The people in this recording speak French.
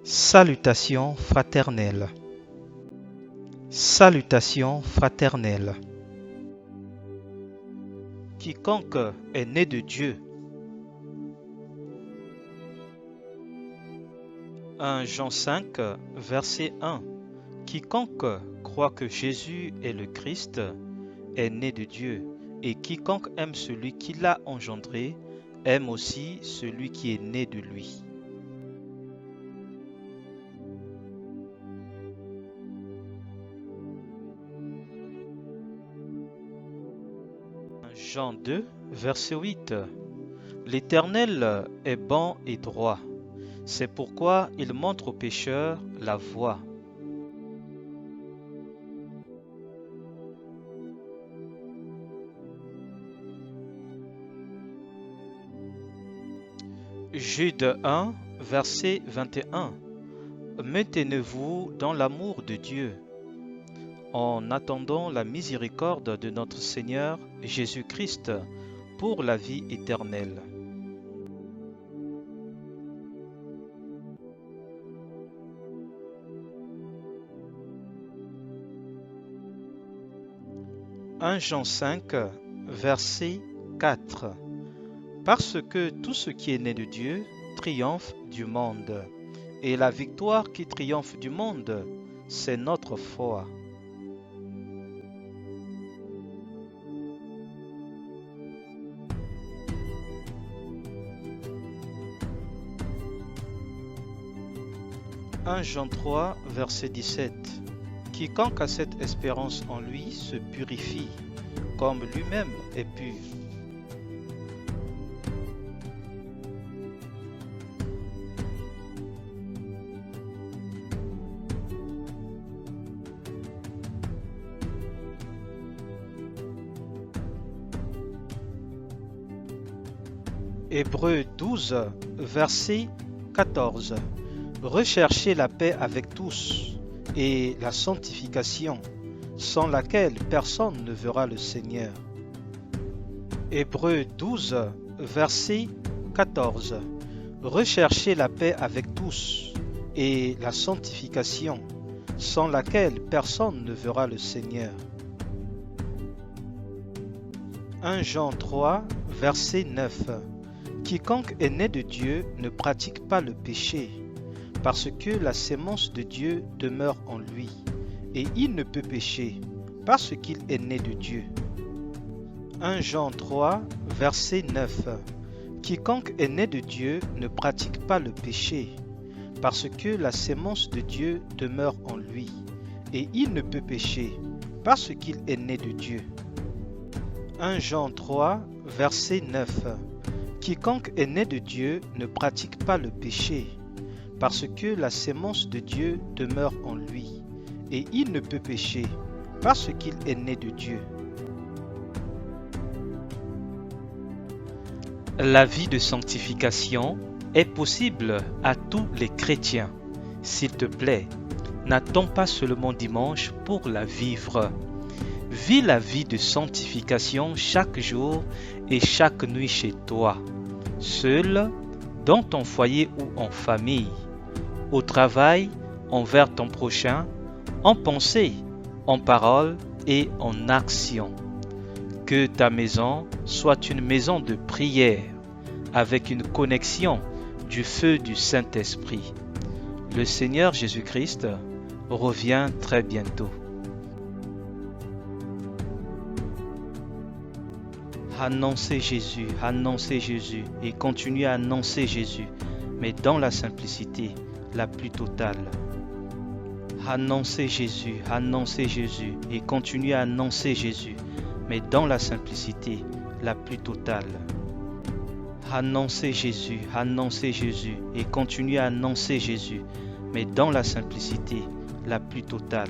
Salutations fraternelles. Salutations fraternelles. Quiconque est né de Dieu. 1 Jean 5, verset 1. Quiconque croit que Jésus est le Christ est né de Dieu, et quiconque aime celui qui l'a engendré aime aussi celui qui est né de lui. Jean 2, verset 8. L'Éternel est bon et droit. C'est pourquoi il montre aux pécheurs la voie. Jude 1, verset 21. Maintenez-vous dans l'amour de Dieu, en attendant la miséricorde de notre Seigneur Jésus-Christ pour la vie éternelle. « 1 Jean 5, verset 4. Parce que tout ce qui est né de Dieu triomphe du monde, et la victoire qui triomphe du monde, c'est notre foi. » « 1 Jean 3, verset 17. Quiconque a cette espérance en lui se purifie, comme lui-même est pur. Hébreux 12, verset 14. Recherchez la paix avec tous et la sanctification, sans laquelle personne ne verra le Seigneur. Hébreux 12, verset 14. Recherchez la paix avec tous et la sanctification, sans laquelle personne ne verra le Seigneur. 1 Jean 3, verset 9. Quiconque est né de Dieu ne pratique pas le péché, parce que la sémence de Dieu demeure en lui, et il ne peut pécher, parce qu'il est né de Dieu. 1 Jean 3, verset 9. Quiconque est né de Dieu ne pratique pas le péché, parce que la sémence de Dieu demeure en lui, et il ne peut pécher, parce qu'il est né de Dieu. 1 Jean 3, verset 9. Quiconque est né de Dieu ne pratique pas le péché, parce que la sémence de Dieu demeure en lui, et il ne peut pécher, parce qu'il est né de Dieu. La vie de sanctification est possible à tous les chrétiens. S'il te plaît, n'attends pas seulement dimanche pour la vivre. Vis la vie de sanctification chaque jour et chaque nuit chez toi, seul, dans ton foyer ou en famille, au travail, envers ton prochain, en pensée, en parole et en action. Que ta maison soit une maison de prière, avec une connexion du feu du Saint-Esprit. Le Seigneur Jésus-Christ revient très bientôt. Annoncez Jésus et continuez à annoncer Jésus, mais dans la simplicité la plus totale. Annoncez Jésus et continuez à annoncer Jésus, mais dans la simplicité la plus totale. Annoncez Jésus et continuez à annoncer Jésus, mais dans la simplicité la plus totale.